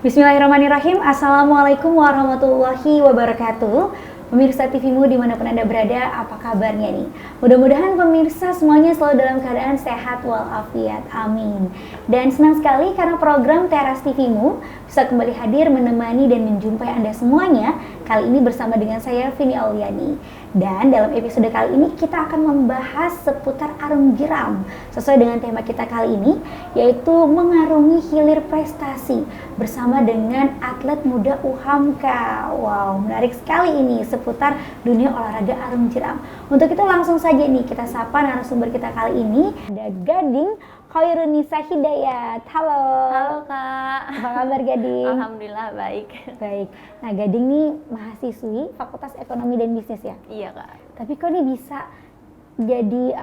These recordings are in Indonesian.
Bismillahirrahmanirrahim. Assalamualaikum warahmatullahi wabarakatuh. Pemirsa TVmu dimanapun Anda berada, apa kabarnya nih? Mudah-mudahan pemirsa semuanya selalu dalam keadaan sehat walafiat. Amin. Dan senang sekali karena program Teras TVmu bisa kembali hadir menemani dan menjumpai Anda semuanya. Kali ini bersama dengan saya Vini Auliani. Dan dalam episode kali ini kita akan membahas seputar arung jeram sesuai dengan tema kita kali ini, yaitu mengarungi hilir prestasi bersama dengan atlet muda UHAMKA. Wow, menarik sekali ini seputar dunia olahraga arung jeram. Untuk itu langsung saja nih kita sapa narasumber kita kali ini, ada Gading Khairunisa Hidayat. Halo. Halo Kak. Apa kabar Gading? Alhamdulillah baik. Baik. Nah, Gading nih mahasiswi Fakultas Ekonomi dan Bisnis ya? Iya Kak. Tapi kok nih bisa jadi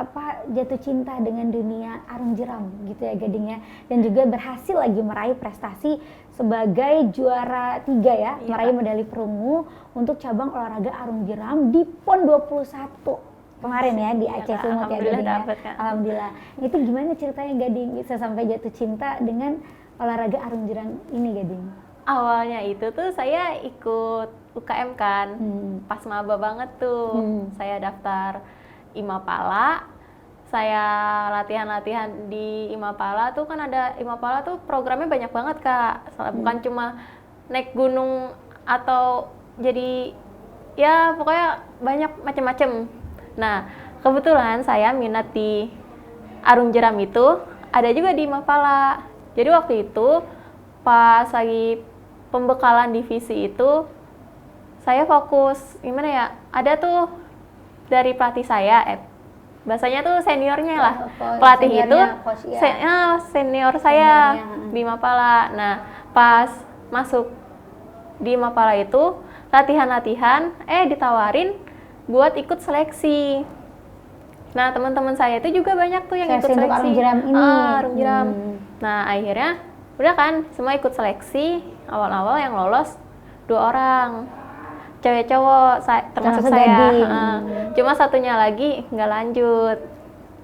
jatuh cinta dengan dunia arung jeram gitu ya Gading ya, dan juga berhasil lagi meraih prestasi sebagai juara 3 ya, Iya, meraih Kak. medali perunggu untuk cabang olahraga arung jeram di PON 21 kemarin ya di Iya, Aceh Kak. Sumut ya Alhamdulillah Gading ya. dapet, Kak. Alhamdulillah. Itu gimana ceritanya Gading bisa sampai jatuh cinta dengan olahraga arung jeram ini Gading? Awalnya itu tuh saya ikut UKM kan, pas maba banget tuh. Saya daftar IMAPALA, saya latihan-latihan di IMAPALA tuh kan ada IMAPALA tuh programnya banyak banget Kak. Bukan cuma naik gunung atau jadi ya pokoknya banyak macam-macam. Nah, kebetulan saya minat di arung jeram itu ada juga di IMAPALA. Jadi waktu itu pas lagi pembekalan divisi itu saya fokus gimana ya, ada tuh dari pelatih saya bahasanya tuh seniornya lah, pelatih itu senior saya Seniornya. di IMAPALA. Nah pas masuk di IMAPALA itu latihan-latihan ditawarin buat ikut seleksi. Nah teman-teman saya itu juga banyak tuh yang ikut Seleksi untuk seleksi arung jeram ini. arung jeram. Nah akhirnya udah kan semua ikut seleksi. Awal-awal yang lolos 2 orang, cewek cowok, termasuk saya. Cuma satunya lagi nggak lanjut.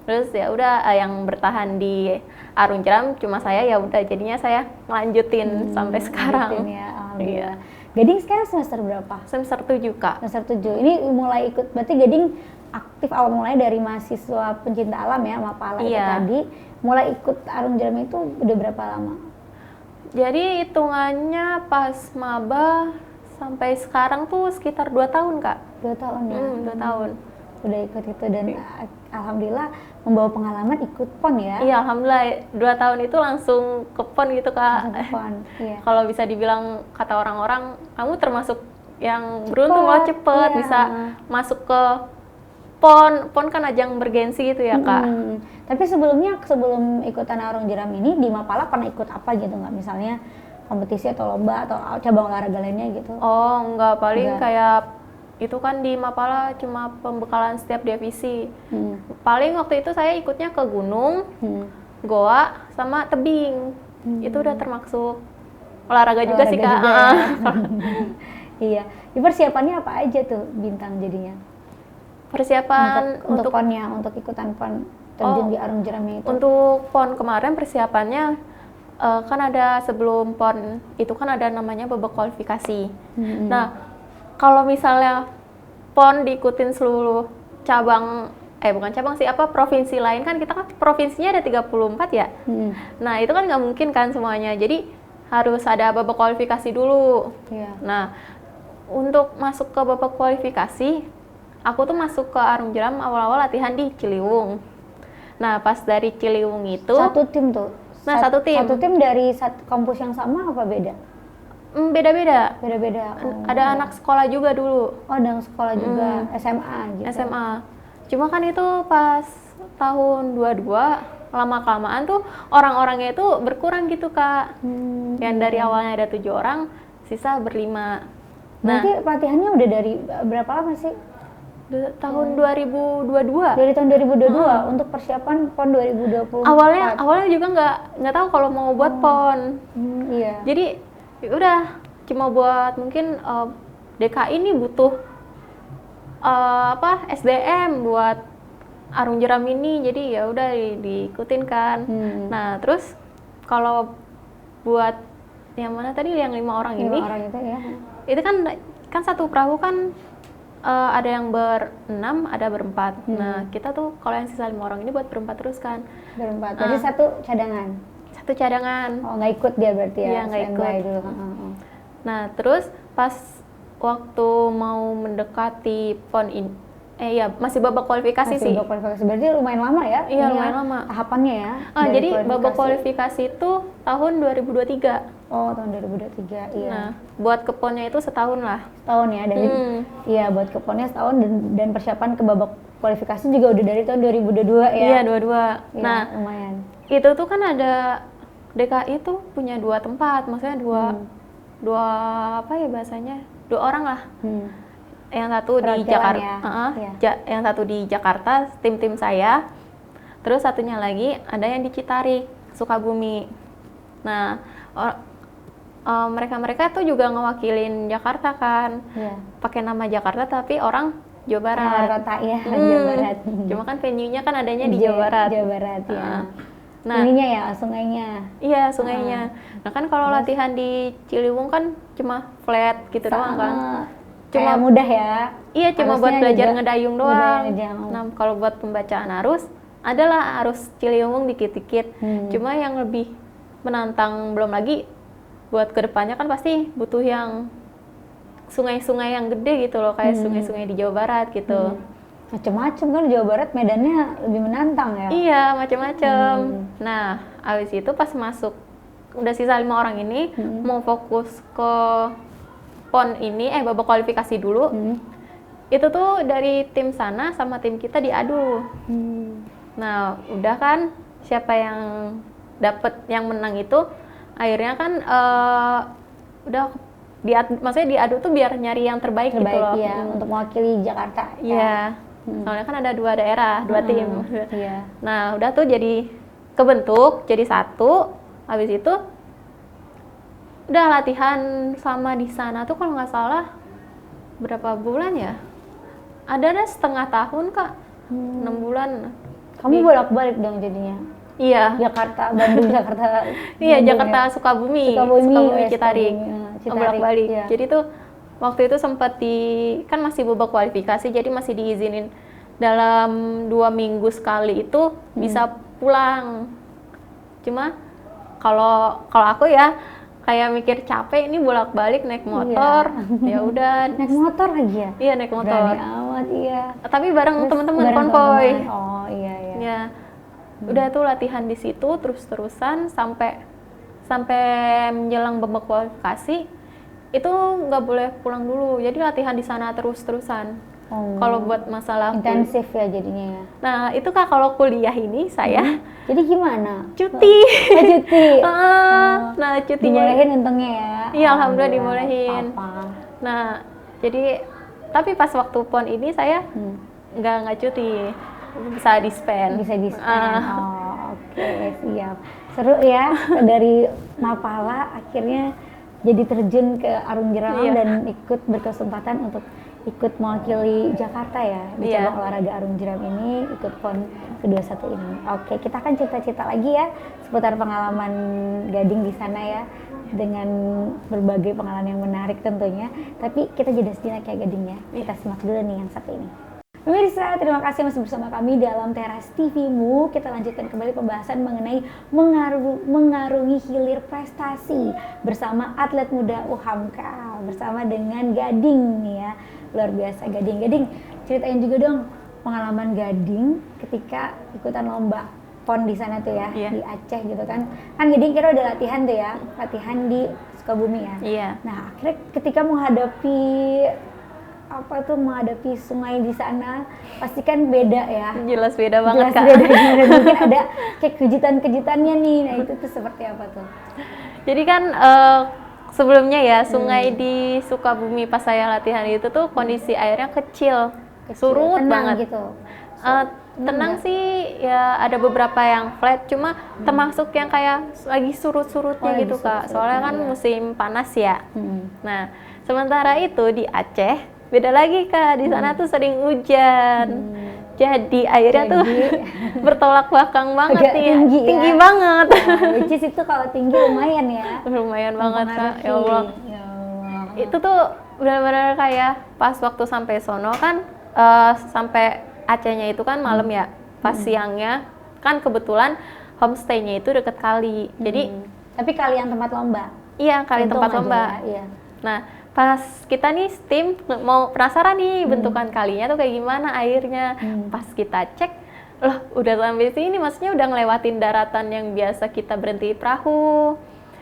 Terus ya udah yang bertahan di arung jeram cuma saya, ya udah jadinya saya ngelanjutin sampai sekarang. Ya, alhamdulillah. Iya. Gading sekarang semester berapa? Semester 7 Kak. Semester 7. Ini mulai ikut, berarti Gading aktif awal mulai dari mahasiswa pencinta alam ya, MAPALA itu Iya. tadi. Mulai ikut arung jeram itu udah berapa lama? Jadi hitungannya pas maba sampai sekarang tuh sekitar 2 tahun Kak. 2 tahun ya? 2 tahun. Udah ikut itu dan alhamdulillah membawa pengalaman ikut PON ya? Iya, alhamdulillah 2 tahun itu langsung ke PON gitu Kak. Langsung ke PON, iya. Kalau bisa dibilang kata orang-orang, kamu termasuk yang beruntung loh, cepet iya. bisa masuk ke PON. PON kan ajang bergensi gitu ya Kak. Tapi sebelum ikutan arung jeram ini di MAPALA pernah ikut apa gitu nggak? Misalnya kompetisi atau lomba atau cabang olahraga lainnya gitu? Oh enggak, paling Enggak. kayak itu kan di MAPALA cuma pembekalan setiap divisi. Paling waktu itu saya ikutnya ke gunung, goa, sama tebing. Itu udah termasuk olahraga juga sih Kak. Juga ya. Iya. Di persiapannya apa aja tuh Bintang jadinya? Persiapan Untuk PON-nya, untuk ikutan PON terjun di arung jeramnya itu. Untuk PON kemarin persiapannya kan ada sebelum PON itu kan ada namanya babak kualifikasi. Nah, kalau misalnya PON diikutin seluruh cabang bukan cabang sih, provinsi lain kan, kita kan provinsinya ada 34 ya. Nah, itu kan nggak mungkin kan semuanya. Jadi harus ada babak kualifikasi dulu. Iya. Nah, untuk masuk ke babak kualifikasi, aku tuh masuk ke arung jeram awal-awal latihan di Ciliwung. Nah, pas dari Ciliwung itu Satu tim tuh? Nah, satu tim. Satu tim dari kampus yang sama apa beda? Beda-beda. Beda-beda. Ada anak sekolah juga dulu. Oh, ada sekolah juga, SMA gitu. SMA. Cuma kan itu pas tahun 22, lama-kelamaan tuh orang-orangnya itu berkurang gitu Kak. Yang dari awalnya ada 7 orang, sisa berlima. Berarti pelatihannya udah dari berapa lama sih? Tahun 2022. Dari tahun 2022 untuk persiapan PON 2024. Awalnya juga nggak tahu kalau mau buat PON. Iya. Jadi ya udah cuma buat mungkin DKI ini butuh SDM buat arung jeram ini, jadi ya udah diikutin kan. Nah terus kalau buat yang mana tadi yang 5 orang ini? 5 orang itu ya. Itu kan satu perahu kan ada yang ber-6, ada ber-4. Nah, kita tuh kalau yang sisa 5 orang ini buat ber-4 terus kan. Ber-4. Jadi satu cadangan. Satu cadangan. Oh, nggak ikut dia berarti ya? Iya, nggak ikut. Dulu. Nah, terus pas waktu mau mendekati PON ini, masih babak kualifikasi sih. Babak kualifikasi, berarti lumayan lama ya? Iya, lumayan lama. Tahapannya ya? Jadi babak kualifikasi itu tahun 2023. Oh, tahun 2023, iya. Nah, buat ke PON-nya itu setahun lah. Setahun ya? Iya, buat ke PON-nya setahun dan persiapan ke babak kualifikasi juga udah dari tahun 2022 ya? Iya, 22. Ya, nah, lumayan. Itu tuh kan ada DKI tuh punya 2 tempat, maksudnya dua apa ya bahasanya? 2 orang lah. Yang satu di Jakarta, yang satu di Jakarta, tim saya. Terus satunya lagi ada yang di Citarik, Sukabumi. Nah, mereka tuh juga ngewakilin Jakarta kan, pakai nama Jakarta tapi orang Jawa Barat. Jawa Kota ya, Jawa Barat. Cuma kan venue-nya kan adanya di Jawa Barat. Jawa Barat ya. Nah, ininya ya, sungainya. Iya, sungainya. Nah kan kalau latihan di Ciliwung kan cuma flat gitu doang kan. Cuma mudah ya. Iya, cuma buat belajar ngedayung doang. Nah, kalau buat pembacaan arus, adalah arus Ciliwung dikit-dikit. Cuma yang lebih menantang belum lagi buat kedepannya kan pasti butuh yang sungai-sungai yang gede gitu loh, kayak sungai-sungai di Jawa Barat gitu. Macem-macem kan Jawa Barat, medannya lebih menantang ya? Iya, macem-macem. Nah, abis itu pas masuk, udah sisa 5 orang ini, mau fokus ke PON ini, babak kualifikasi dulu. Itu tuh dari tim sana sama tim kita diadu. Nah, udah kan, siapa yang dapet, yang menang itu, akhirnya kan udah maksudnya diadu tuh biar nyari yang terbaik gitu loh. Iya, untuk mewakili Jakarta. Iya. Soalnya kan ada 2 daerah, 2 tim. Iya. Nah, udah tuh jadi kebentuk, jadi satu. Habis itu udah latihan sama di sana tuh kalau nggak salah berapa bulan ya? Ada setengah tahun, Kak. 6 bulan. Kamu bolak-balik dong jadinya? Iya. Jakarta, Bandung, Jakarta. Iya, Jakarta, Sukabumi Citarik. Bolak-balik. Iya. Jadi tuh waktu itu sempat kan masih babak kualifikasi, jadi masih diizinin dalam 2 minggu sekali itu bisa pulang. Cuma kalau aku ya kayak mikir capek ini bolak-balik naik motor, ya udah. Naik motor aja ya? Iya, naik motor. Berani amat, iya. Tapi bareng teman-teman konvoy. Oh iya. Ya. Udah tuh latihan di situ terus-terusan sampai menjelang babak kualifikasi. Itu nggak boleh pulang dulu, jadi latihan di sana terus-terusan. Kalau buat masalah intensif ya jadinya ya. Nah itu Kak, kalau kuliah ini saya jadi gimana? Cuti. Cuti. Nah cutinya dibolehin untungnya ya. Iya, alhamdulillah dibolehin. Apa? Nah jadi tapi pas waktu PON ini saya nggak cuti, bisa di-spend. Oke, siap. Seru ya, dari Mapala akhirnya jadi terjun ke Arung Jeram dan ikut berkesempatan untuk ikut mewakili Jakarta ya di cabang olahraga Arung Jeram ini, ikut PON ke-21 ini. Oke, kita akan cerita-cerita lagi ya seputar pengalaman Gading di sana ya, dengan berbagai pengalaman yang menarik tentunya. Tapi kita jeda sejenak ya Gading ya. Kita simak dulu nih yang satu ini. Pemirsa, terima kasih masih bersama kami dalam Teras TV-mu. Kita lanjutkan kembali pembahasan mengenai mengarungi hilir prestasi bersama atlet muda UHAMKA, bersama dengan Gading nih ya. Luar biasa Gading. Gading, ceritain juga dong pengalaman Gading ketika ikutan lomba PON di sana tuh ya, di Aceh gitu kan. Kan Gading kira udah latihan tuh ya, latihan di Sukabumi ya. Iya. Nah, akhirnya ketika menghadapi sungai di sana pasti kan beda ya. Jelas beda banget, Kak. Mungkin ada kayak kejutan-kejutannya nih. Nah, itu tuh seperti apa tuh? Jadi kan sebelumnya ya sungai di Sukabumi pas saya latihan itu tuh kondisi airnya kecil surut banget gitu. Tenang sih ya, ada beberapa yang flat, cuma termasuk yang kayak lagi surut-surutnya gitu Kak. Soalnya kan musim panas ya. Nah, sementara itu di Aceh beda lagi Kak, di sana tuh sering hujan. Jadi airnya tuh bertolak belakang banget agak nih, tinggi, tinggi ya? banget. Which is itu kalau tinggi lumayan ya. Lumayan banget Kak, ya Allah. Ya Allah. Itu tuh benar-benar kayak pas waktu sampai sono kan, sampai Acehnya itu kan malam ya, pas siangnya kan kebetulan homestay-nya itu deket kali, jadi tapi kali yang tempat lomba. iya kali Untung tempat aja lomba. ya, iya. Nah pas kita nih tim mau penasaran nih bentukan kalinya tuh kayak gimana airnya, pas kita cek, loh udah sampai sini, maksudnya udah ngelewatin daratan yang biasa kita berhenti perahu,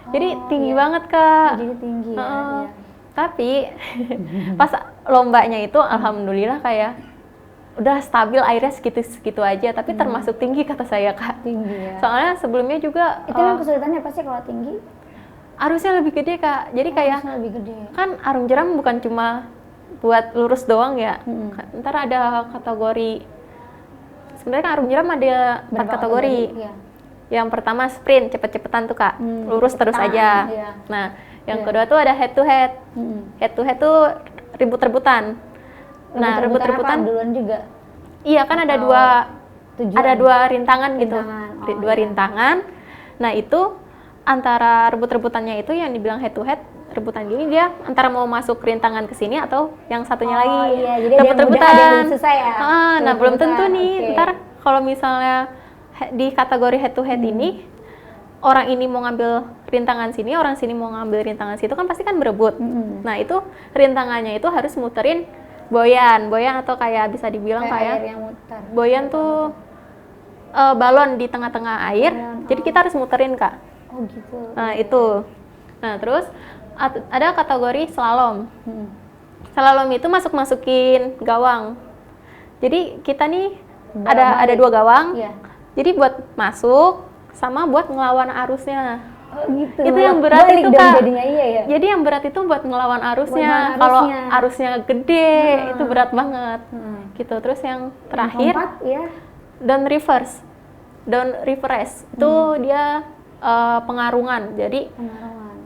jadi tinggi banget Kak. Jadi tinggi ya, iya. Tapi pas lombanya itu alhamdulillah kayak udah stabil airnya segitu-segitu aja, tapi termasuk tinggi kata saya Kak. Tinggi ya. Soalnya sebelumnya juga Itu yang kesulitannya apa sih kalau tinggi? arusnya lebih gede Kak. Jadi kayak Harusnya lebih gede. kan arung jeram bukan cuma buat lurus doang ya. Ntar ada kategori. Sebenarnya kan arung jeram ada 4 kategori. Iya. Yang pertama sprint, cepet-cepetan tuh Kak. Lurus terus aja. Iya. Nah, yang kedua tuh ada head to head. Head to head tuh ribut-rebutan. Nah, rebut-rebutan duluan juga. Iya kan ada Tujuan. dua rintangan gitu. Rintangan. Oh, Dua iya. rintangan. Nah, itu antara rebut-rebutannya itu yang dibilang head to head, rebutan gini dia antara mau masuk rintangan ke sini atau yang satunya lagi. Iya, jadi ada yang mudah, ada yang susah ya. Nah, belum tentu nih. Oke. Ntar kalau misalnya di kategori head to head ini orang ini mau ngambil rintangan sini, orang sini mau ngambil rintangan situ kan pasti kan berebut. Nah, itu rintangannya itu harus muterin boyan atau kayak bisa dibilang kayak air yang muter. boyan tuh balon di tengah-tengah air, jadi kita harus muterin Kak. Oh gitu. Nah itu, nah terus ada kategori slalom. Slalom itu masukin gawang. Jadi kita nih ada 2 gawang. Iya. Jadi buat masuk sama buat ngelawan arusnya. Oh gitu. Itu yang berat Balik itu dong Kak. jadinya, iya ya. Jadi yang berat itu buat ngelawan arusnya. Buat ngelawan Kalau arusnya. arusnya gede itu berat banget. Gitu. Terus yang terakhir Yang keempat, ya. down reverse itu dia pengarungan. Jadi Pengaruhan.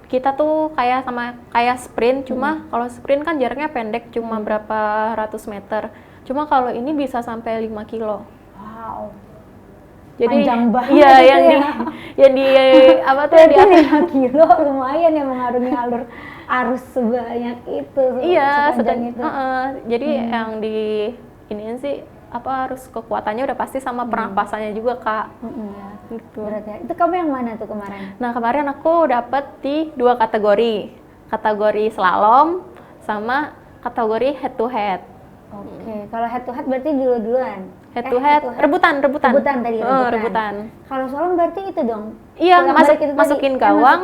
kita tuh kayak sprint, cuma kalau sprint kan jaraknya pendek, cuma berapa ratus meter. Cuma kalau ini bisa sampai 5 kilo. Wow. Jadi Panjang banget iya itu yang ya. yang di apa tuh Berarti di 5 kilo lumayan ya mengarungi alur arus sebanyak itu. iya sepanjang itu. jadi yang di iniin sih apa harus kekuatannya udah pasti sama pernapasannya juga Kak. Ya. Gitu. Berat ya. Itu kamu yang mana tuh kemarin? Nah kemarin aku dapet di 2 kategori slalom sama kategori head to head. Oke, kalau head to head berarti duluan. Head to head, rebutan. Rebutan tadi, rebutan. Kalau slalom berarti itu dong. Iya, Bolak-balik itu tadi. masukin gawang,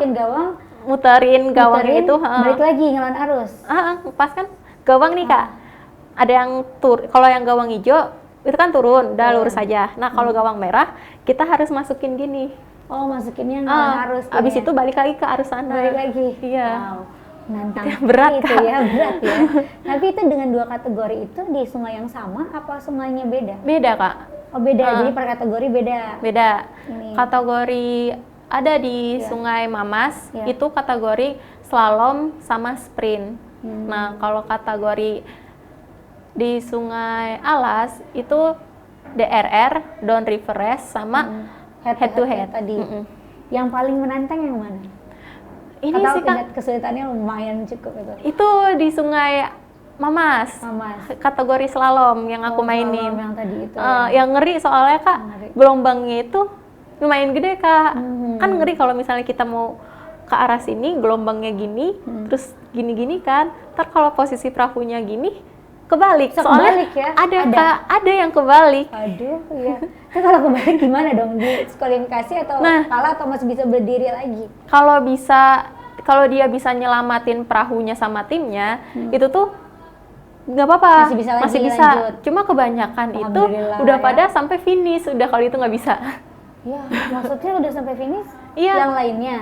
muterin, itu. balik lagi ngelawan arus. Pas kan gawang nih Kak. Ada yang kalau yang gawang hijau itu kan turun, udah lurus aja. Nah kalau gawang merah kita harus masukin gini. Oh, masukinnya ngelawan arus. Abis itu balik lagi ke arus sana. Balik lagi. Iya. Wow. Nantang Berat, itu Kak. ya, berat ya. Tapi itu dengan 2 kategori itu di sungai yang sama apa sungainya beda? Beda Kak. Oh beda, jadi per kategori beda. Beda. Ini. Kategori ada di Sungai Mamas, itu kategori slalom sama sprint. Nah, kalau kategori di Sungai Alas itu DRR, down river race sama head to head tadi. Yang paling menantang yang mana? Ini atau sih Kak, tingkat kesulitannya lumayan cukup itu? itu di Sungai Mamas, kategori slalom yang aku mainin. Slalom yang tadi itu. Yang ngeri soalnya Kak, gelombangnya itu lumayan gede Kak. Kan ngeri kalau misalnya kita mau ke arah sini, gelombangnya gini, terus gini-gini kan. Ntar kalau posisi perahunya gini, kebalik. Soalnya kebalik ya? ada yang kebalik. Aduh, iya. Itu kalau kebalik gimana dong? Diskualifikasi atau kalah atau masih bisa berdiri lagi? Kalau dia bisa nyelamatin perahunya sama timnya, itu tuh nggak apa-apa, masih bisa. Lanjut. Cuma kebanyakan itu udah pada sampai finish, udah kalau itu nggak bisa. Iya, maksudnya udah sampai finish? Iya. Yang lainnya?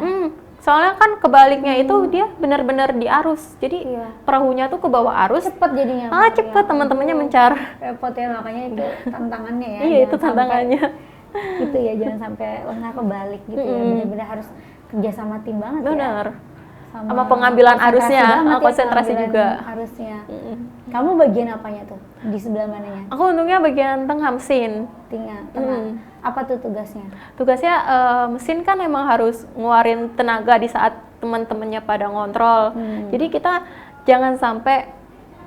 Soalnya kan kebaliknya itu dia benar-benar di arus, jadi perahunya tuh ke bawah arus. Cepet jadinya. Cepet teman-temannya mencar. Repot ya, makanya itu tantangannya ya. Iya, itu tantangannya. Gitu ya, jangan sampai lengah kebalik gitu ya. Benar-benar harus kerja sama tim banget. Bener. Ya. sama pengambilan arusnya, konsentrasi pengambilan juga. Arusnya. Kamu bagian apanya tuh? Di sebelah mananya? Aku untungnya bagian tengah mesin. Tengah. Apa tuh tugasnya? Tugasnya mesin kan emang harus ngeluarin tenaga di saat teman-temannya pada ngontrol. Jadi kita jangan sampai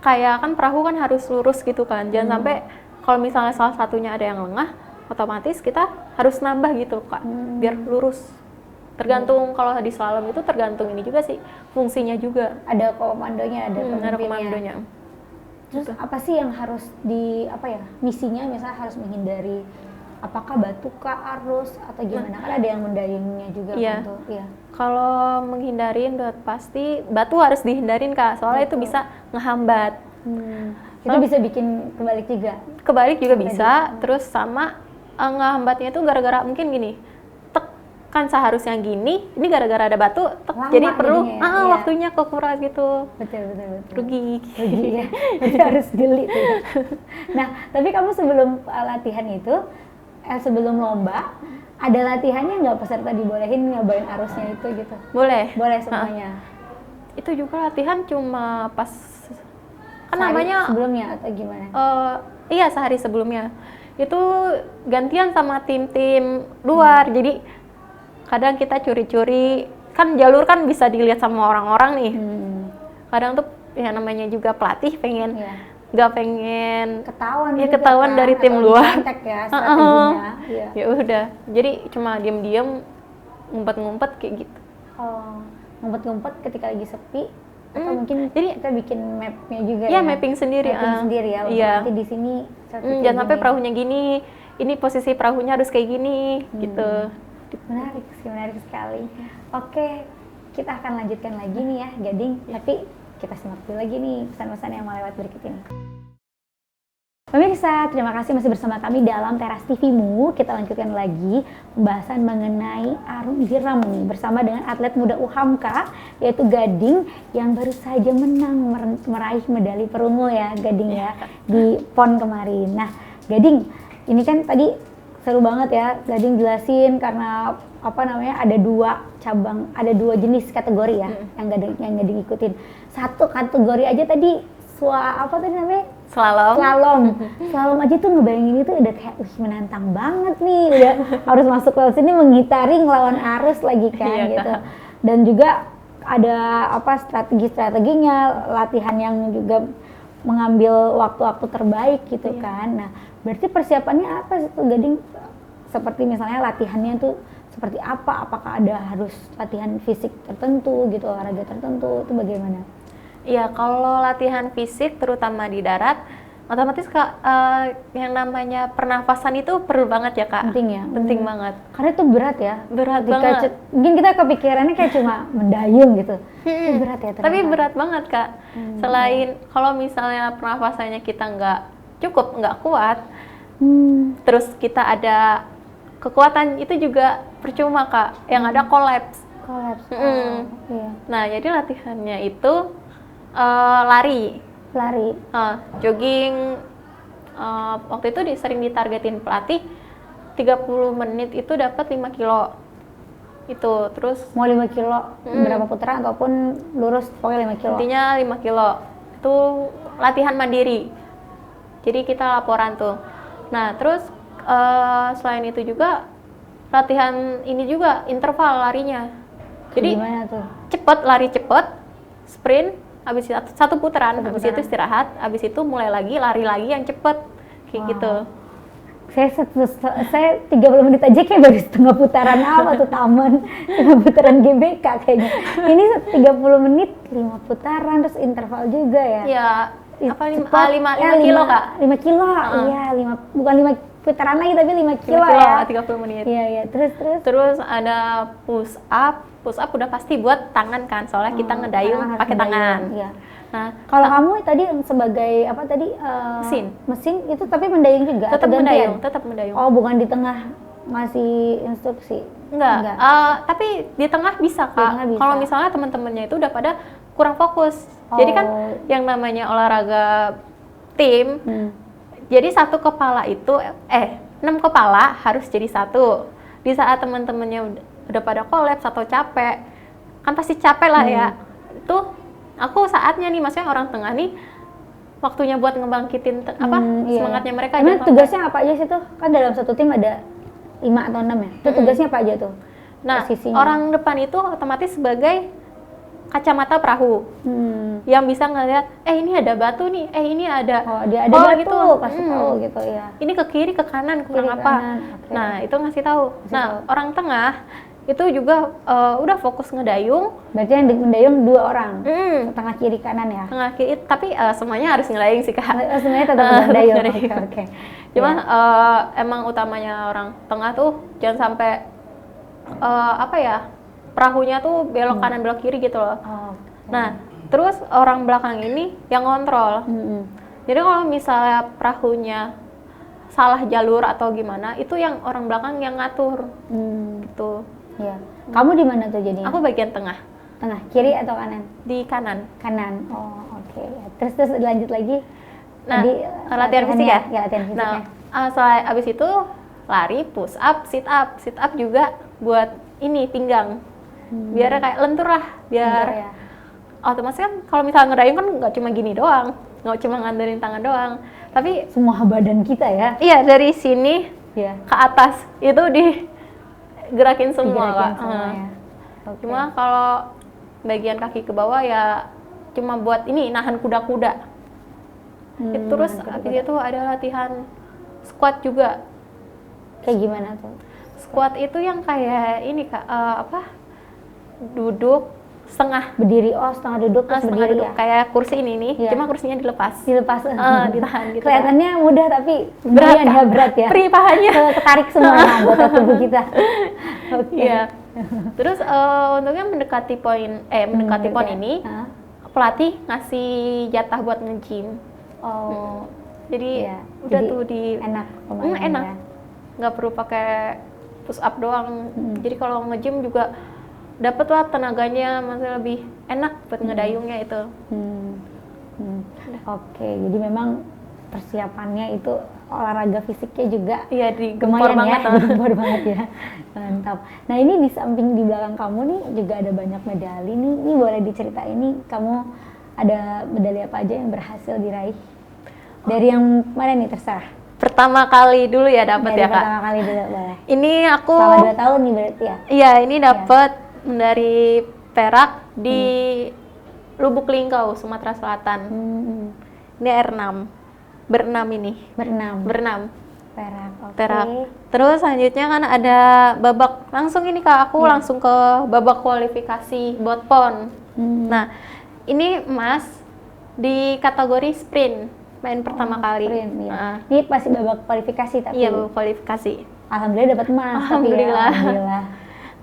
kayak kan perahu kan harus lurus gitu kan. Jangan sampai kalau misalnya salah satunya ada yang lengah, otomatis kita harus nambah gitu Kak, biar lurus. Tergantung kalau di slalom itu tergantung ini juga sih, fungsinya juga. Ada komandonya, ada pemimpinnya. Ada komandonya. Terus apa sih yang harus misinya misalnya harus menghindari apakah batu kah, arus atau gimana? Kan ada yang mendayungnya juga kan tuh. Iya. Kalau menghindarin udah pasti batu harus dihindarin Kak, soalnya itu bisa ngehambat. Itu bisa bikin kebalik juga? Kebalik juga bisa, terus sama ngehambatnya itu gara-gara mungkin gini, kan seharusnya gini, ini gara-gara ada batu, jadi perlu waktunya kekurangan gitu. Betul. Rugi ya, jadi harus geli tuh. Nah, tapi kamu sebelum latihan itu, sebelum lomba, ada latihannya nggak peserta dibolehin nyobain arusnya itu gitu? Boleh semuanya. Itu juga latihan cuma pas kan sehari namanya sebelumnya atau gimana? Iya, sehari sebelumnya. Itu gantian sama tim-tim luar, jadi kadang kita curi-curi, kan jalur kan bisa dilihat sama orang-orang nih. Kadang tuh ya namanya juga pelatih pengen nggak pengen ketahuan kan, dari tim luar. Ya, strateginya. Ya udah, jadi cuma diam-diam ngumpet-ngumpet kayak gitu. Ngumpet-ngumpet ketika lagi sepi atau mungkin jadi kita bikin mapnya juga ya? Mapping sendiri. Nanti di sini jangan sampai perahunya gini, ini posisi perahunya harus kayak gini gitu. Menarik sekali. Oke, kita akan lanjutkan lagi nih ya Gading, tapi kita simak dulu lagi nih pesan-pesan yang mau lewat berikut ini. Pemirsa, terima kasih masih bersama kami dalam Teras TV-mu. Kita lanjutkan lagi pembahasan mengenai arung jeram nih bersama dengan atlet muda UHAMK yaitu Gading yang baru saja menang meraih medali perunggu ya Gading ya di PON kemarin. Nah, Gading, ini kan tadi seru banget ya Gading jelasin karena ada dua jenis kategori ya yang Gading ikutin. Satu kategori aja tadi slalom aja tuh ngebayangin itu udah kayak menantang banget nih, udah harus masuk laut sini mengitari ngelawan arus lagi kan gitu. Dan juga ada strategi-strateginya, latihan yang juga mengambil waktu-waktu terbaik gitu kan. Nah, berarti persiapannya apa sih tuh Gading? Seperti misalnya latihannya tuh seperti apa? Apakah ada harus latihan fisik tertentu gitu, olahraga tertentu, itu bagaimana? Iya, kalau latihan fisik terutama di darat, otomatis yang namanya pernafasan itu perlu banget ya Kak. Penting ya? Penting banget. Karena itu berat ya? Berat banget. Mungkin kita kepikirannya kayak cuma mendayung gitu. Itu berat ya ternyata? Tapi berat banget Kak. Selain kalau misalnya pernafasannya kita nggak cukup, nggak kuat, terus kita ada kekuatan itu juga percuma Kak, yang ada kolaps. Iya. Nah, jadi latihannya itu lari, jogging. Waktu itu sering ditargetin pelatih 30 menit itu dapat 5 kilo. Itu terus mau 5 kilo berapa putaran ataupun lurus pokoknya 5 kilo. Intinya 5 kilo. Itu latihan mandiri. Jadi kita laporan tuh. Nah, terus selain itu juga latihan ini juga interval larinya. Jadi gimana tuh? Lari cepet, sprint, habis itu satu putaran, habis itu istirahat, habis itu mulai lagi lari lagi yang cepet kayak gitu. Saya 30 menit aja kayak baru setengah putaran tuh taman, setengah putaran GBK kayaknya. Ini 30 menit 5 putaran terus interval juga ya? Iya. 5 kilo Kak? 5 kilo, iya 5, bukan 5 putaran lagi tapi 5 kilo ya? 30 menit. Iya, terus ada push up udah pasti buat tangan kan, soalnya kita ngedayung pakai tangan. Iya. Nah, kalau kamu tadi sebagai mesin itu tapi mendayung juga? Tetap mendayung. Oh, bukan di tengah ngasih instruksi? Enggak. Tapi di tengah bisa Kak. Kalau misalnya teman-temannya itu udah pada kurang fokus. Jadi kan yang namanya olahraga tim, jadi 6 kepala harus jadi satu. Di saat teman-temannya udah pada kolaps atau capek, kan pasti capek lah ya. itu aku saatnya nih, maksudnya orang tengah nih waktunya buat ngebangkitin semangatnya mereka. Emang tugasnya apa aja sih tuh? Kan dalam satu tim ada 5 atau 6 ya? Itu tugasnya apa aja tuh? Nah, posisinya? orang depan itu otomatis sebagai kacamata perahu yang bisa ngeliat, ini ada batu nih, ini ada dia ada batu gitu, kasih tahu gitu ya. Ini ke kiri ke kanan kurang apa. Okay. Nah, itu ngasih tahu. Orang tengah itu juga udah fokus ngedayung. Berarti yang mendayung 2 orang, tengah kiri kanan ya? Tengah kiri, tapi semuanya harus ngedayung sih Kak. Semuanya tetap mendayung. Oke. Cuma emang utamanya orang tengah tuh jangan sampai perahunya tuh belok kanan belok kiri gitu loh. Nah, terus orang belakang ini yang ngontrol. Jadi kalau misalnya perahunya salah jalur atau gimana, itu yang orang belakang yang ngatur. Gitu. Iya. Kamu di mana tuh jadinya? Aku bagian tengah. Tengah, kiri atau kanan? Di kanan. Kanan. Oh, oke. Terus lanjut lagi. Nah, latihan fisik ya? Ya, latihan fisik. Nah, setelah abis itu lari, push up, sit up. Sit up juga buat ini pinggang. Biar kayak lentur lah, biar otomatis kan kalau misalnya ngedayung kan nggak cuma gini doang, nggak cuma ngandelin tangan doang, tapi semua badan kita ya. Iya, dari sini ke atas itu digerakin semua, Kak. Ya. Cuma kalau bagian kaki ke bawah ya cuma buat ini nahan kuda-kuda. Terus habis itu ada latihan squat juga. Kayak gimana tuh? Squat itu yang kayak ini Kak, duduk setengah berdiri, setengah duduk terus setengah berdiri duduk, ya? kayak kursi ini cuma kursinya dilepas ditahan gitu. Kelihatannya mudah tapi berat ya. Perih pahanya. Ketarik semua anggota tubuh kita. Iya. Terus untungnya mendekati poin ini pelatih ngasih jatah buat nge-gym. Jadi udah tuh enak. Enak. Nggak perlu pakai push up doang. Jadi kalau nge-gym juga dapat lah tenaganya, maksudnya lebih enak buat ngedayungnya itu. Oke, jadi memang persiapannya itu olahraga fisiknya juga digempor banget ya, digempor banget ya. Mantap. Nah, ini di samping di belakang kamu nih juga ada banyak medali nih. Ini boleh diceritain nih, kamu ada medali apa aja yang berhasil diraih? Dari yang mana nih, terserah. Pertama kali dulu ya dapat ya Kak. Pertama kali dulu boleh. Ini aku selama 2 tahun nih berarti ya? Iya, ini dapat dari perak di Lubuk Linggau, Sumatera Selatan. Ini R6. Berenam ini. Berenam. Perak. Perak. Terus selanjutnya kan ada babak langsung ini Kak, aku langsung ke babak kualifikasi buat PON. Nah, ini emas di kategori sprint. Main pertama kali. Ini pasti babak kualifikasi tapi. Iya, babak kualifikasi. Alhamdulillah dapat emas. Alhamdulillah.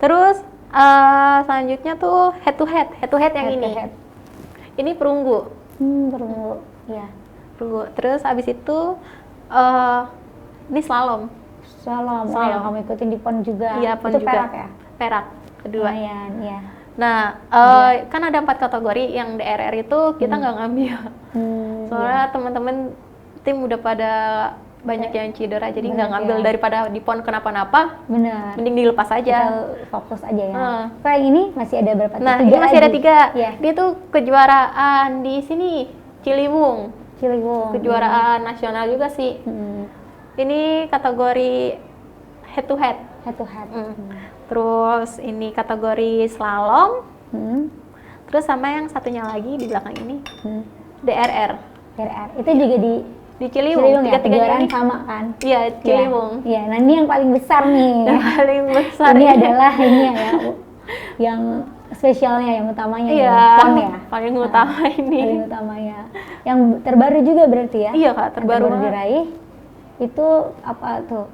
Terus selanjutnya tuh head to head yang ini. Ini perunggu. Perunggu. Iya. Perunggu. Terus abis itu ini slalom. Slalom. Kamu ikutin di PON juga. Iya, PON juga. Perak ya? Perak kedua. Lumayan, iya. Nah, kan ada 4 kategori, yang DRR itu kita nggak ngambil. Soalnya teman-teman tim udah pada banyak yang cedera, jadi nggak ngambil daripada di PON kenapa-napa. Benar. Mending dilepas aja. Kita fokus aja ya. Kayak ini masih ada berapa? Nah, ini masih ada 3. Dia tuh kejuaraan di sini, Ciliwung. Kejuaraan nasional juga sih. Ini kategori head to head. Terus ini kategori slalom. Terus sama yang satunya lagi di belakang ini DRR. Itu juga di Ciliwung ya, kejuaraan sama kan? Iya, Ciliwung. Iya, nah ini yang paling besar nih. Yang paling besar. Ini adalah ini ya, yang spesialnya, yang utamanya PON ya. Paling utama ini. Paling utamanya. Yang terbaru juga berarti ya? Iya Kak, terbaru diraih. Itu apa tuh?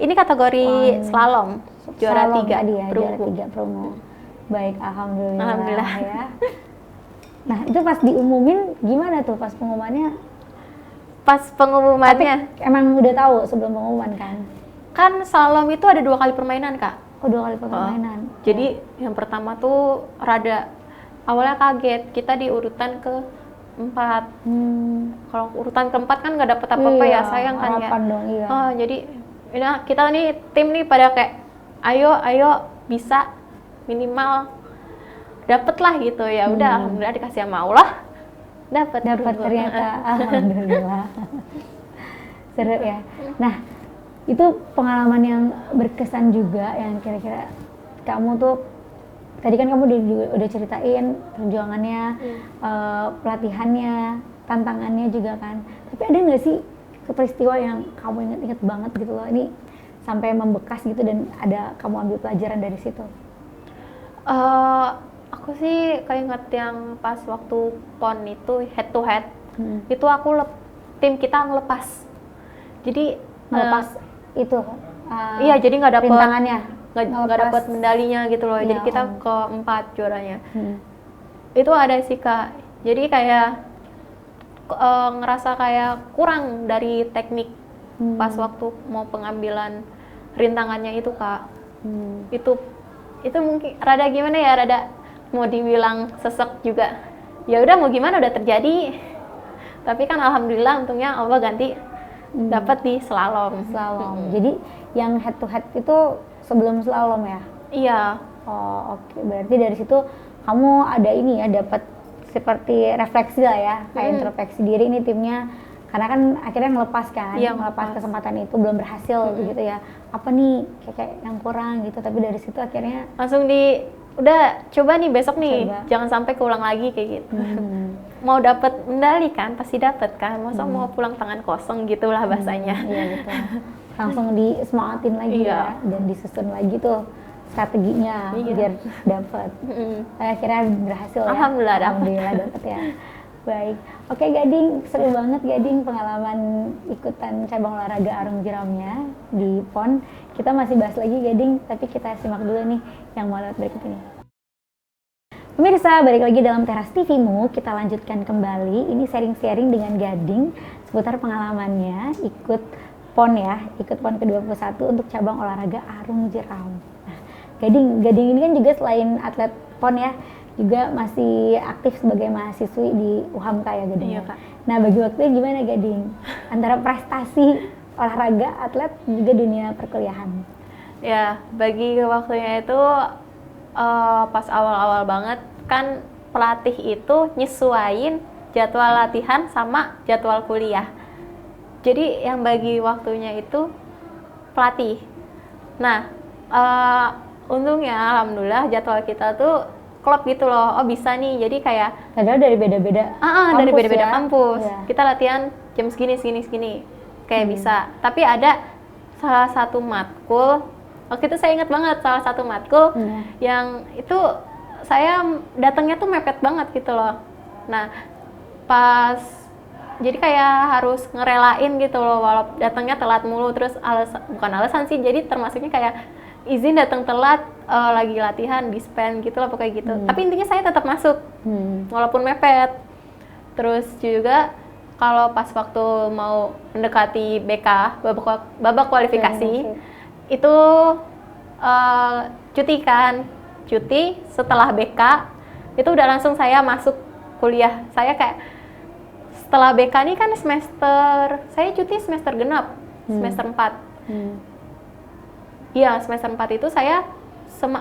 Ini kategori slalom. Juara 3 ya, juara 3 perunggu. Baik, alhamdulillah ya. Nah, itu pas diumumin gimana tuh pas pengumumannya? Pas pengumumannya emang udah tahu sebelum pengumuman kan? Kan slalom itu ada 2 kali permainan Kak. 2 kali permainan. Jadi yang pertama tuh rada awalnya kaget, kita di urutan ke 4. Kalau urutan keempat kan nggak dapet apa-apa ya, sayang kan ya. Dong, iya. Jadi kita nih tim nih pada kayak ayo bisa minimal dapet lah gitu ya. Udah alhamdulillah dikasih sama Allah, dapet ternyata. Alhamdulillah. Seru ya. Nah, itu pengalaman yang berkesan juga yang kira-kira kamu tuh tadi kan kamu udah ceritain perjuangannya, pelatihannya, tantangannya juga kan. Tapi ada nggak sih peristiwa yang kamu inget-inget banget gitu loh, ini sampai membekas gitu dan ada kamu ambil pelajaran dari situ? Aku sih keinget yang pas waktu PON itu head to head, itu aku tim kita ngelepas. Jadi ngelepas itu iya, jadi nggak dapet rintangannya, nggak dapet medalinya gitu loh. Jadi kita keempat juaranya. Itu ada sih Kak, jadi kayak ngerasa kayak kurang dari teknik pas waktu mau pengambilan rintangannya itu Kak. Itu mungkin rada gimana ya, rada mau dibilang sesek juga. Ya udah mau gimana, udah terjadi. Tapi kan alhamdulillah untungnya Allah ganti dapat di slalom. Jadi yang head to head itu sebelum slalom ya? Iya. Oh oke. Berarti dari situ kamu ada ini ya, dapat seperti refleksi lah ya, kayak introspeksi diri ini timnya, karena kan akhirnya ngelepas kan, ngelepas kesempatan itu belum berhasil gitu ya. Apa nih kayak yang kurang gitu, tapi dari situ akhirnya langsung udah coba nih besok nih, jangan sampai keulang lagi kayak gitu. Mau dapat medali kan, pasti dapat kan. Masa mau pulang tangan kosong gitulah bahasanya. Iya betul. Langsung disemangatin lagi ya, dan disusun lagi tuh strateginya biar dapat. Akhirnya berhasil ya. Alhamdulillah dapat ya. Baik. Oke Gading, seru banget Gading pengalaman ikutan cabang olahraga arung jeramnya di PON. Kita masih bahas lagi Gading, tapi kita simak dulu nih yang mau lewat berikut ini. Pemirsa, balik lagi dalam Teras TV-mu, kita lanjutkan kembali. Ini sharing-sharing dengan Gading seputar pengalamannya ikut PON ya, ikut PON ke-21 untuk cabang olahraga arung jeram. Nah, Gading ini kan juga selain atlet PON ya, juga masih aktif sebagai mahasiswi di UHAMKA ya Gading. Iya, Kak. Nah, bagi waktunya gimana Gading? Antara prestasi olahraga, atlet, juga dunia perkuliahan. Ya, bagi waktunya itu pas awal-awal banget kan pelatih itu nyesuaiin jadwal latihan sama jadwal kuliah. Jadi yang bagi waktunya itu pelatih. Nah, untungnya alhamdulillah jadwal kita tuh klop gitu loh. Oh bisa nih, jadi kayak padahal dari beda-beda dari beda-beda ya? kampus. Ya. Kita latihan jam segini. Kayak bisa. Tapi ada salah satu matkul, waktu itu saya ingat banget salah satu matkul yang itu saya datangnya tuh mepet banget gitu loh. Nah, pas jadi kayak harus ngerelain gitu loh, walaupun datangnya telat mulu, terus bukan alasan sih, jadi termasuknya kayak izin datang telat, lagi latihan dispen gitu lah pokoknya gitu. Tapi intinya saya tetap masuk walaupun mepet. Terus juga kalau pas waktu mau mendekati BK babak kualifikasi itu cuti setelah BK itu udah langsung saya masuk kuliah. Saya kayak setelah BK ini kan saya cuti semester genap, semester 4. Iya, semester 4 itu saya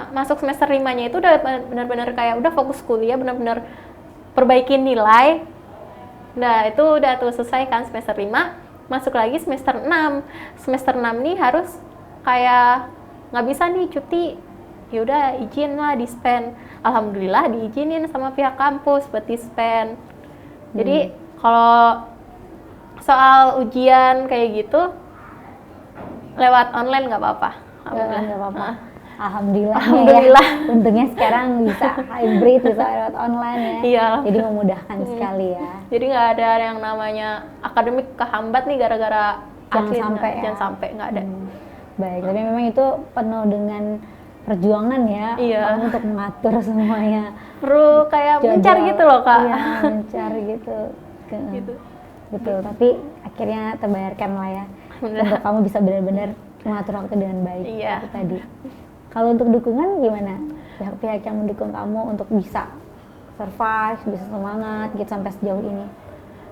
masuk semester 5-nya itu udah benar-benar kayak udah fokus kuliah, benar-benar perbaikin nilai. Nah, itu udah tuh selesai kan semester 5, masuk lagi semester 6. Semester 6 nih harus kayak nggak bisa nih cuti. Yaudah izin lah dispen. Alhamdulillah diizinin sama pihak kampus buat dispen. Jadi kalau soal ujian kayak gitu lewat online nggak apa-apa. Alhamdulillah. Alhamdulillah. Ya. Untungnya sekarang bisa hybrid, bisa lewat online ya. Iya. Jadi memudahkan sekali ya. Jadi nggak ada yang namanya akademik kehambat nih gara-gara jangan sampai nggak ada. Baik, tapi memang itu penuh dengan perjuangan ya. Iya. Untuk mengatur semuanya. Perlu kayak mencar gitu loh Kak. Iya, mencar gitu. Gitu. Betul, tapi akhirnya terbayarkan lah ya. Untuk kamu bisa benar-benar mengatur waktu dengan baik. Iya. Itu tadi. Kalau untuk dukungan gimana? Pihak-pihak yang mendukung kamu untuk bisa survive, bisa semangat gitu sampai sejauh ini.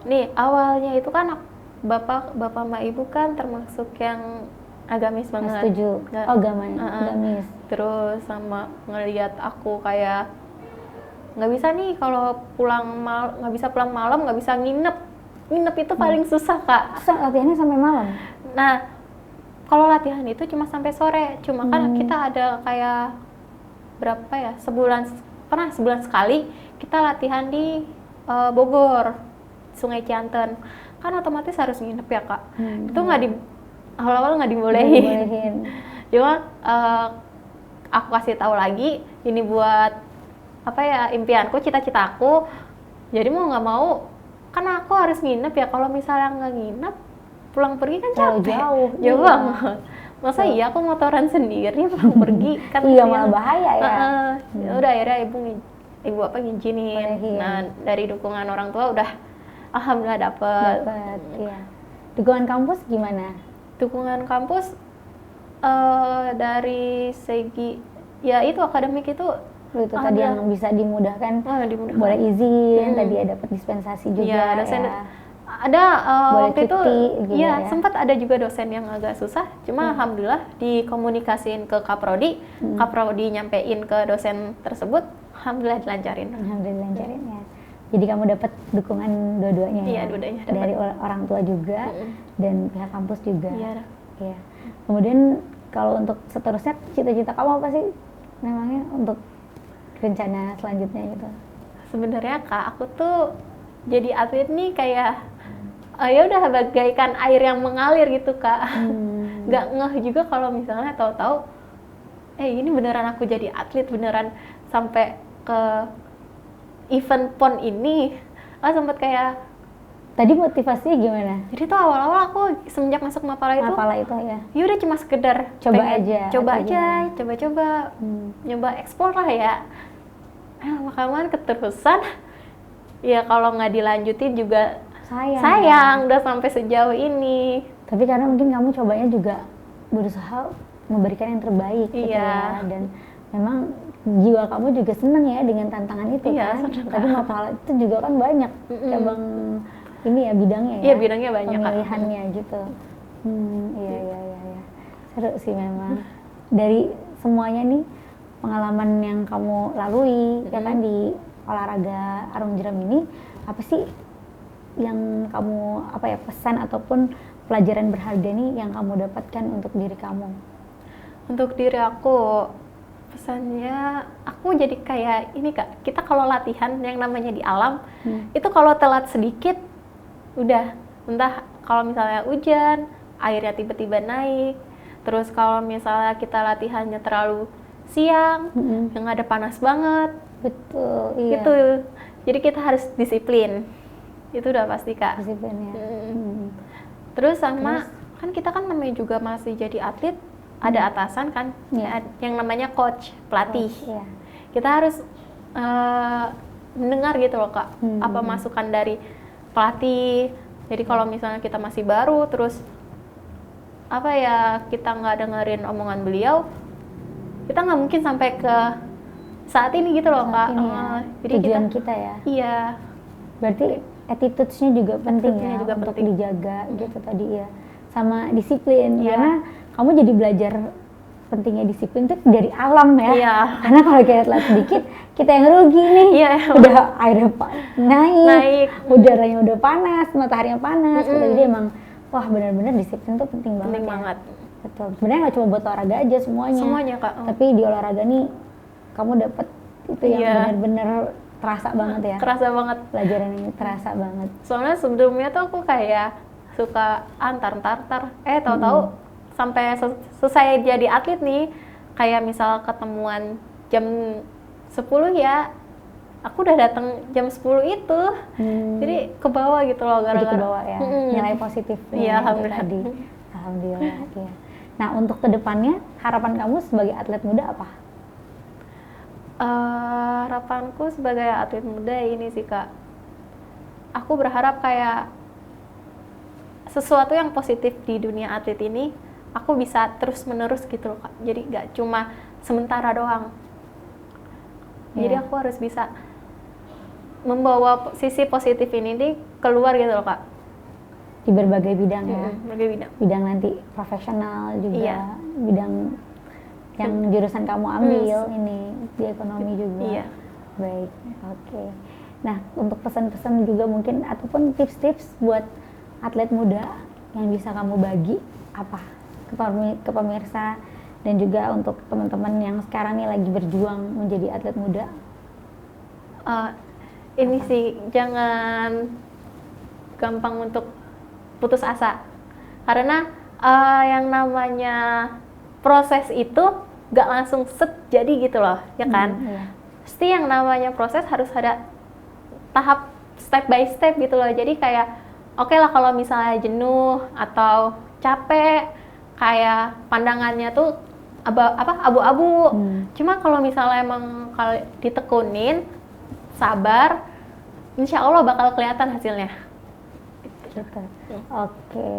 Nih, awalnya itu kan bapak sama ibu kan termasuk yang agamis banget. Setuju. Agamis. Terus sama ngelihat aku kayak nggak bisa nih kalau nggak bisa pulang malam, nggak bisa nginep itu paling susah Kak. Terus latihannya sampai malam? Nah kalau latihan itu cuma sampai sore, cuma kan kita ada kayak berapa ya, sebulan sekali kita latihan di Bogor, Sungai Cianten, kan otomatis harus nginep ya Kak. Itu awal-awal nggak dibolehin. Cuma aku kasih tahu lagi, ini buat impianku, cita-citaku. Jadi mau nggak mau, kan aku harus nginep ya. Kalau misalnya nggak nginep, pulang pergi kan capek. Jauh banget. Masa iya aku motoran sendiri pulang pergi kan? Iya malah bahaya ya. Udah akhirnya ibu apa ngizinin. Nah dari dukungan orang tua udah alhamdulillah dapet. Iya. Dukungan kampus gimana? Dukungan kampus dari segi ya itu akademik itu tadi yang bisa dimudahkan, dimudahkan. Boleh izin, tadi ada dapat dispensasi juga ya. Dosen ya. Ada waktu cuti, itu gitu ya sempat ada juga dosen yang agak susah, cuma alhamdulillah dikomunikasiin ke Kaprodi, Kaprodi nyampein ke dosen tersebut, alhamdulillah dilancarin. Ya. Jadi kamu dapat dukungan dua-duanya ya? Iya, dua-duanya dari orang tua juga dan pihak kampus juga. Iya. Ya. Kemudian kalau untuk seterusnya cita-cita kamu apa sih namanya untuk rencana selanjutnya gitu? Sebenarnya Kak, aku tuh jadi atlet nih kayak ya udah bagaikan air yang mengalir gitu Kak. Nggak ngeh juga kalau misalnya tahu-tahu ini beneran aku jadi atlet, beneran sampai ke event PON ini. Sempat kayak tadi motivasinya gimana? Jadi tuh awal-awal aku semenjak masuk Mapala itu ya udah cuma sekedar coba nyoba explore lah ya. Lama-kelamaan keterusan ya, kalau nggak dilanjutin juga sayang udah sampai sejauh ini. Tapi karena mungkin kamu cobanya juga berusaha memberikan yang terbaik gitu ya, dan memang jiwa kamu juga seneng ya dengan tantangan itu kan. Tapi Mapala itu juga kan banyak cabang ini ya bidangnya ya. Iya, bidangnya banyak pemilihannya gitu. Iya. Seru sih memang. Dari semuanya nih pengalaman yang kamu lalui ya kan di olahraga arung jeram ini, apa sih yang kamu pesan ataupun pelajaran berharga nih yang kamu dapatkan untuk diri kamu? Untuk diri aku pesannya, aku jadi kayak ini Kak, kita kalau latihan yang namanya di alam itu kalau telat sedikit udah, entah kalau misalnya hujan airnya tiba-tiba naik, terus kalau misalnya kita latihannya terlalu siang yang ada panas banget. Betul, iya. Gitu. Jadi kita harus disiplin. Itu udah pasti Kak. Disiplin ya. Terus kan kita kan namanya juga masih jadi atlet, ada atasan kan, yang namanya coach, pelatih. Iya. Kita harus mendengar gitu loh Kak, apa masukan dari pelatih. Jadi kalau misalnya kita masih baru, terus kita nggak dengerin omongan beliau, kita nggak mungkin sampai ke saat ini gitu loh Kak. Jadi tujuan kita ya. Iya. Berarti attitude-nya juga penting ya untuk dijaga gitu tadi ya. Sama disiplin, karena kamu jadi belajar pentingnya disiplin itu dari alam ya. Iya. Karena kalau kita telat sedikit, kita yang rugi nih. Iya. Udah airnya naik, udaranya udah panas, mataharinya panas. Jadi emang wah benar-benar disiplin tuh penting banget. Penting banget. Betul. Sebenarnya nggak cuma buat olahraga aja semuanya. Semuanya Kak. Tapi di olahraga nih kamu dapat itu yang benar-benar terasa banget ya. Kerasa banget. Pelajaran ini terasa banget. Soalnya sebelumnya tuh aku kayak suka antar-tartar. Tahu-tahu sampai selesai jadi atlet nih, kayak misal ketemuan jam 10 ya, aku udah datang jam 10 itu. Jadi ke bawah gitu loh gara-gara. Jadi ke bawah ya. Nilai positif. Iya, alhamdulillah. Tadi. Alhamdulillah ya. Nah, untuk kedepannya harapan kamu sebagai atlet muda apa? Harapanku sebagai atlet muda ini sih Kak, aku berharap kayak sesuatu yang positif di dunia atlet ini aku bisa terus menerus gitu loh Kak. Jadi gak cuma sementara doang. Jadi aku harus bisa membawa sisi positif ini keluar gitu loh Kak. Di berbagai bidang ya. Berbagai bidang. Bidang nanti profesional juga. Bidang yang jurusan kamu ambil ini di ekonomi juga. Iya. Baik, oke. Nah, untuk pesan-pesan juga mungkin ataupun tips-tips buat atlet muda yang bisa kamu bagi apa ke pemirsa dan juga untuk teman-teman yang sekarang nih lagi berjuang menjadi atlet muda? Ini sih, jangan gampang untuk putus asa. Karena yang namanya proses itu gak langsung set jadi gitu loh, ya kan? Iya. Pasti yang namanya proses harus ada tahap step by step gitu loh. Jadi kayak oke lah kalau misalnya jenuh atau capek, kayak pandangannya tuh abu-abu. Cuma kalau misalnya emang kalau ditekunin, sabar, insya Allah bakal kelihatan hasilnya. Gitu. Oke,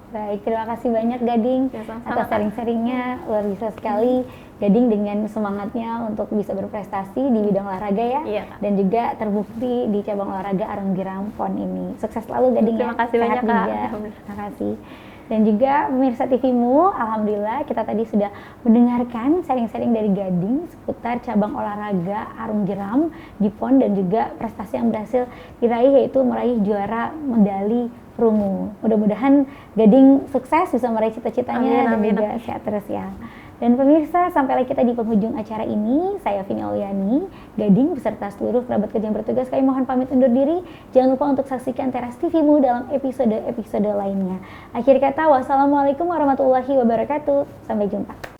baik. Terima kasih banyak Gading Ya, sama-sama, atas Kak. sharing-sharingnya. Luar biasa sekali Gading dengan semangatnya untuk bisa berprestasi di bidang olahraga ya. Iya, Kak. Dan juga terbukti di cabang olahraga Arung Jeram PON ini. Sukses selalu Gading Terima ya. kasih Sehat banyak, Kak. juga. Terima kasih. Dan juga pemirsa TVmu, alhamdulillah kita tadi sudah mendengarkan sharing-sharing dari Gading seputar cabang olahraga Arung Jeram di PON dan juga prestasi yang berhasil diraih yaitu meraih juara medali perunggu. Mudah-mudahan Gading sukses bisa meraih cita-citanya dan Amin. juga sehat terus ya. Dan pemirsa, sampailah kita di penghujung acara ini. Saya Vini Auliani, Gading beserta seluruh kerabat kerja yang bertugas, kami mohon pamit undur diri. Jangan lupa untuk saksikan Teras TVmu dalam episode-episode lainnya. Akhir kata, wassalamualaikum warahmatullahi wabarakatuh. Sampai jumpa.